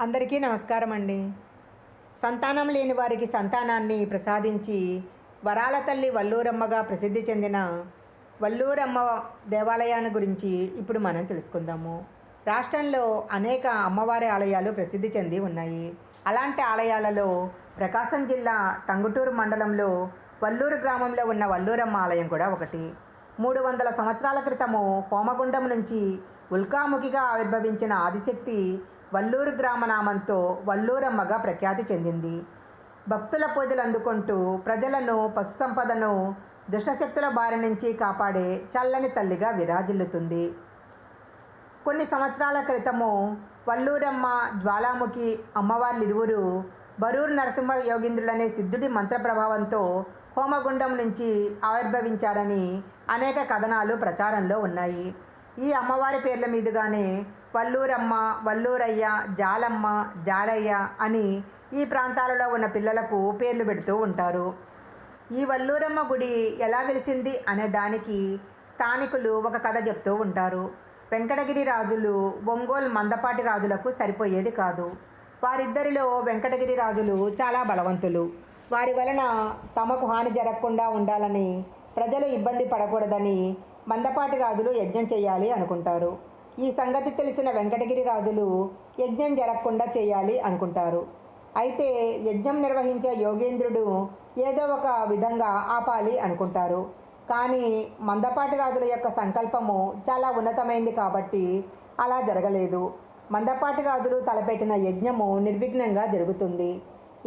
అందరికీ నమస్కారం అండి. సంతానం లేని వారికి సంతానాన్ని ప్రసాదించి వరాల తల్లి వల్లూరమ్మగా ప్రసిద్ధి చెందిన వల్లూరమ్మ దేవాలయాన్ని గురించి ఇప్పుడు మనం తెలుసుకుందాము. రాష్ట్రంలో అనేక అమ్మవారి ఆలయాలు ప్రసిద్ధి చెంది ఉన్నాయి. అలాంటి ఆలయాలలో ప్రకాశం జిల్లా టంగుటూరు మండలంలో వల్లూరు గ్రామంలో ఉన్న వల్లూరమ్మ ఆలయం కూడా ఒకటి. 300 సంవత్సరాల క్రితము హోమగుండం నుంచి ఉల్కాముఖిగా ఆవిర్భవించిన ఆదిశక్తి వల్లూరు గ్రామనామంతో వల్లూరమ్మగా ప్రఖ్యాతి చెందింది. భక్తుల పూజలు అందుకుంటూ ప్రజలను పశు సంపదను దుష్టశక్తుల బారి నుంచి కాపాడే చల్లని తల్లిగా విరాజిల్లుతుంది. కొన్ని సంవత్సరాల క్రితము వల్లూరమ్మ, జ్వాలాముఖి అమ్మవార్లిరువురు బరూరు నరసింహ యోగీంద్రులనే సిద్ధుడి మంత్ర ప్రభావంతో హోమగుండం నుంచి ఆవిర్భవించారని అనేక కథనాలు ప్రచారంలో ఉన్నాయి. ఈ అమ్మవారి పేర్ల మీదుగానే వల్లూరమ్మ, వల్లూరయ్య, జాలమ్మ, జాలయ్య అని ఈ ప్రాంతాలలో ఉన్న పిల్లలకు పేర్లు పెడుతూ ఉంటారు. ఈ వల్లూరమ్మ గుడి ఎలా వెలిసింది అనే దానికి స్థానికులు ఒక కథ చెప్తూ ఉంటారు. వెంకటగిరి రాజులు ఒంగోలు మందపాటి రాజులకు సరిపోయేది కాదు. వారిద్దరిలో వెంకటగిరి రాజులు చాలా బలవంతులు. వారి వలన తమకు హాని జరగకుండా ఉండాలని, ప్రజలు ఇబ్బంది పడకూడదని మందపాటి రాజులు యజ్ఞం చేయాలి అనుకుంటారు. ఈ సంగతి తెలిసిన వెంకటగిరి రాజులు యజ్ఞం జరగకుండా చేయాలి అనుకుంటారు. అయితే యజ్ఞం నిర్వహించే యోగేంద్రుడు ఏదో ఒక విధంగా ఆపాలి అనుకుంటారు. కానీ మందపాటి రాజుల యొక్క సంకల్పము చాలా ఉన్నతమైంది కాబట్టి అలా జరగలేదు. మందపాటి రాజులు తలపెట్టిన యజ్ఞము నిర్విఘ్నంగా జరుగుతుంది.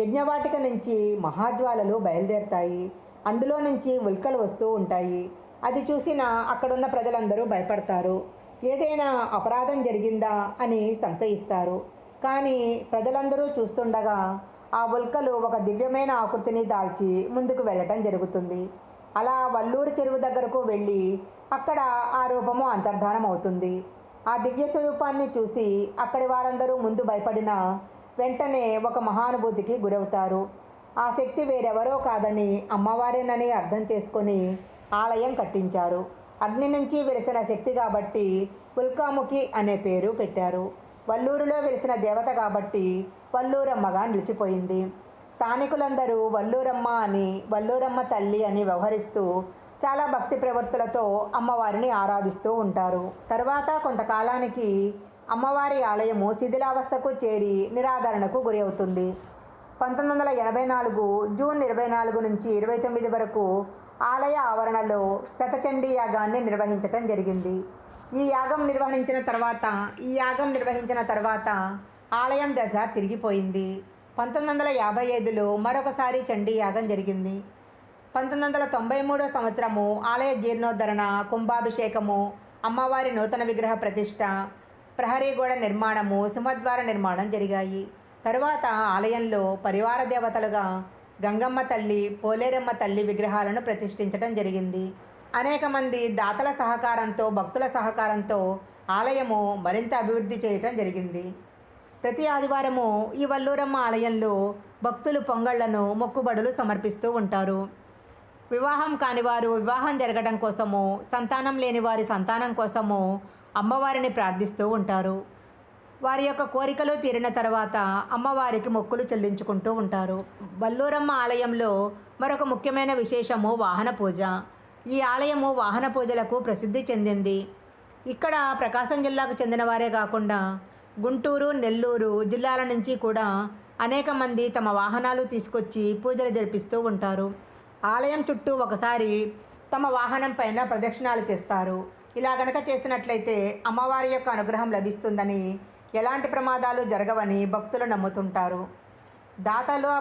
యజ్ఞవాటిక నుంచి మహాజ్వాలలు బయలుదేరుతాయి. అందులో నుంచి ఉల్కలు వస్తూ ఉంటాయి. అది చూసిన అక్కడున్న ప్రజలందరూ భయపడతారు. ఏదైనా అపరాధం జరిగిందా అని సంశయిస్తారు. కానీ ప్రజలందరూ చూస్తుండగా ఆ ఉల్కలు ఒక దివ్యమైన ఆకృతిని దాల్చి ముందుకు వెళ్ళటం జరుగుతుంది. అలా వల్లూరు చెరువు దగ్గరకు వెళ్ళి అక్కడ ఆ రూపము అంతర్ధానం అవుతుంది. ఆ దివ్య స్వరూపాన్ని చూసి అక్కడి వారందరూ ముందు భయపడిన వెంటనే ఒక మహానుభూతికి గురవుతారు. ఆ శక్తి వేరెవరో కాదని అమ్మవారేనని అర్థం చేసుకొని ఆలయం కట్టించారు. అగ్ని నుంచి వెలిసిన శక్తి కాబట్టి ఉల్కాముఖి అనే పేరు పెట్టారు. వల్లూరులో వెలిసిన దేవత కాబట్టి వల్లూరమ్మగా నిలిచిపోయింది. స్థానికులందరూ వల్లూరమ్మ అని, వల్లూరమ్మ తల్లి అని వ్యవహరిస్తూ చాలా భక్తి ప్రవృత్తులతో అమ్మవారిని ఆరాధిస్తూ ఉంటారు. తర్వాత కొంతకాలానికి అమ్మవారి ఆలయము శిథిలావస్థకు చేరి నిరాదరణకు గురి అవుతుంది. 1984 జూన్ 24 నుంచి 29 వరకు ఆలయ ఆవరణలో శతచండీ యాగాన్ని నిర్వహించటం జరిగింది. ఈ యాగం నిర్వహించిన తర్వాత ఆలయం దశ తిరిగిపోయింది. 1955లో మరొకసారి చండీ యాగం జరిగింది. 1993 సంవత్సరము ఆలయ జీర్ణోద్ధరణ, కుంభాభిషేకము, అమ్మవారి నూతన విగ్రహ ప్రతిష్ట, ప్రహరీ గోడ నిర్మాణము, సింహద్వార నిర్మాణం జరిగాయి. తరువాత ఆలయంలో పరివార దేవతలుగా గంగమ్మ తల్లి, పోలేరమ్మ తల్లి విగ్రహాలను ప్రతిష్ఠించడం జరిగింది. అనేక మంది దాతల సహకారంతో, భక్తుల సహకారంతో ఆలయము మరింత అభివృద్ధి చేయటం జరిగింది. ప్రతి ఆదివారము ఈ వల్లూరమ్మ ఆలయంలో భక్తులు పొంగళ్లను, మొక్కుబడులు సమర్పిస్తూ ఉంటారు. వివాహం కానివారు వివాహం జరగడం కోసము, సంతానం లేని వారి సంతానం కోసము అమ్మవారిని ప్రార్థిస్తూ ఉంటారు. వారి యొక్క కోరికలు తీరిన తర్వాత అమ్మవారికి మొక్కులు చెల్లించుకుంటూ ఉంటారు. వల్లూరమ్మ ఆలయంలో మరొక ముఖ్యమైన విశేషము వాహన పూజ. ఈ ఆలయము వాహన పూజలకు ప్రసిద్ధి చెందింది. ఇక్కడ ప్రకాశం జిల్లాకు చెందిన వారే కాకుండా గుంటూరు, నెల్లూరు జిల్లాల నుంచి కూడా అనేక మంది తమ వాహనాలు తీసుకొచ్చి పూజలు జరిపిస్తూ ఉంటారు. ఆలయం చుట్టూ ఒకసారి తమ వాహనం పైన ప్రదక్షిణాలు చేస్తారు. ఇలా గనక చేసినట్లయితే అమ్మవారి యొక్క అనుగ్రహం లభిస్తుందని, ఎలాంటి ప్రమాదాలు జరగవని భక్తులు నమ్ముతుంటారు. దాతలు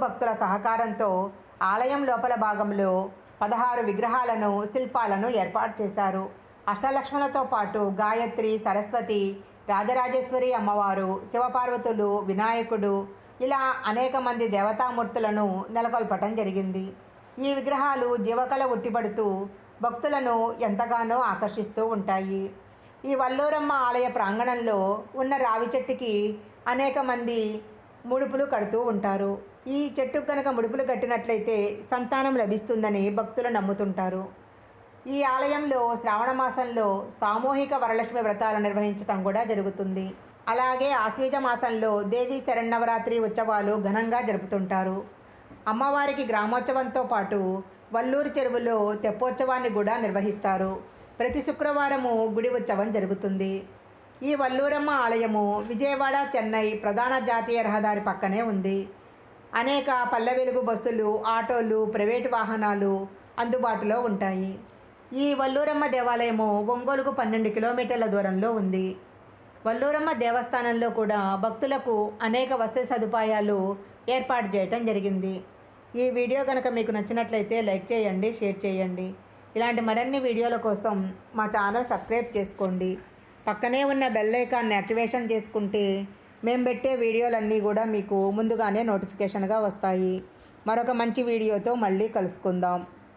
భక్తుల సహకారంతో ఆలయం లోపల భాగంలో 16 విగ్రహాలను, శిల్పాలను ఏర్పాటు చేశారు. అష్టలక్ష్ములతో పాటు గాయత్రి, సరస్వతి, రాజరాజేశ్వరి అమ్మవారు, శివపార్వతులు, వినాయకుడు ఇలా అనేక మంది దేవతామూర్తులను నెలకొల్పటం జరిగింది. ఈ విగ్రహాలు జీవకళ ఉట్టిపడుతూ భక్తులను ఎంతగానో ఆకర్షిస్తూ ఉంటాయి. ఈ వల్లూరమ్మ ఆలయ ప్రాంగణంలో ఉన్న రావి చెట్టుకి అనేక మంది ముడుపులు కడుతూ ఉంటారు. ఈ చెట్టుకు కనుక ముడుపులు కట్టినట్లయితే సంతానం లభిస్తుందని భక్తులు నమ్ముతుంటారు. ఈ ఆలయంలో శ్రావణ మాసంలో సామూహిక వరలక్ష్మి వ్రతాలు నిర్వహించటం కూడా జరుగుతుంది. అలాగే ఆశ్వీజ మాసంలో దేవీ శరన్నవరాత్రి ఉత్సవాలు ఘనంగా జరుపుతుంటారు. అమ్మవారికి గ్రామోత్సవంతో పాటు వల్లూరు చెరువులో తెప్పోత్సవాన్ని కూడా నిర్వహిస్తారు. ప్రతి శుక్రవారము గుడి ఉత్సవం జరుగుతుంది. ఈ వల్లూరమ్మ ఆలయము విజయవాడ చెన్నై ప్రధాన జాతీయ రహదారి పక్కనే ఉంది. అనేక పల్లె వెలుగు బస్సులు, ఆటోలు, ప్రైవేటు వాహనాలు అందుబాటులో ఉంటాయి. ఈ వల్లూరమ్మ దేవాలయము ఒంగోలుకు 12 కిలోమీటర్ల దూరంలో ఉంది. వల్లూరమ్మ దేవస్థానంలో కూడా భక్తులకు అనేక వసతి సదుపాయాలు ఏర్పాటు చేయటం జరిగింది. ఈ వీడియో కనుక మీకు నచ్చినట్లయితే లైక్ చేయండి, షేర్ చేయండి. ఇలాంటి మరిన్ని వీడియోల కోసం మా ఛానల్ సబ్స్క్రైబ్ చేసుకోండి. పక్కనే ఉన్న బెల్ ఐకాన్ని యాక్టివేషన్ చేసుకుంటే మేము పెట్టే వీడియోలన్నీ కూడా మీకు ముందుగానే నోటిఫికేషన్గా వస్తాయి. మరొక మంచి వీడియోతో మళ్ళీ కలుసుకుందాం.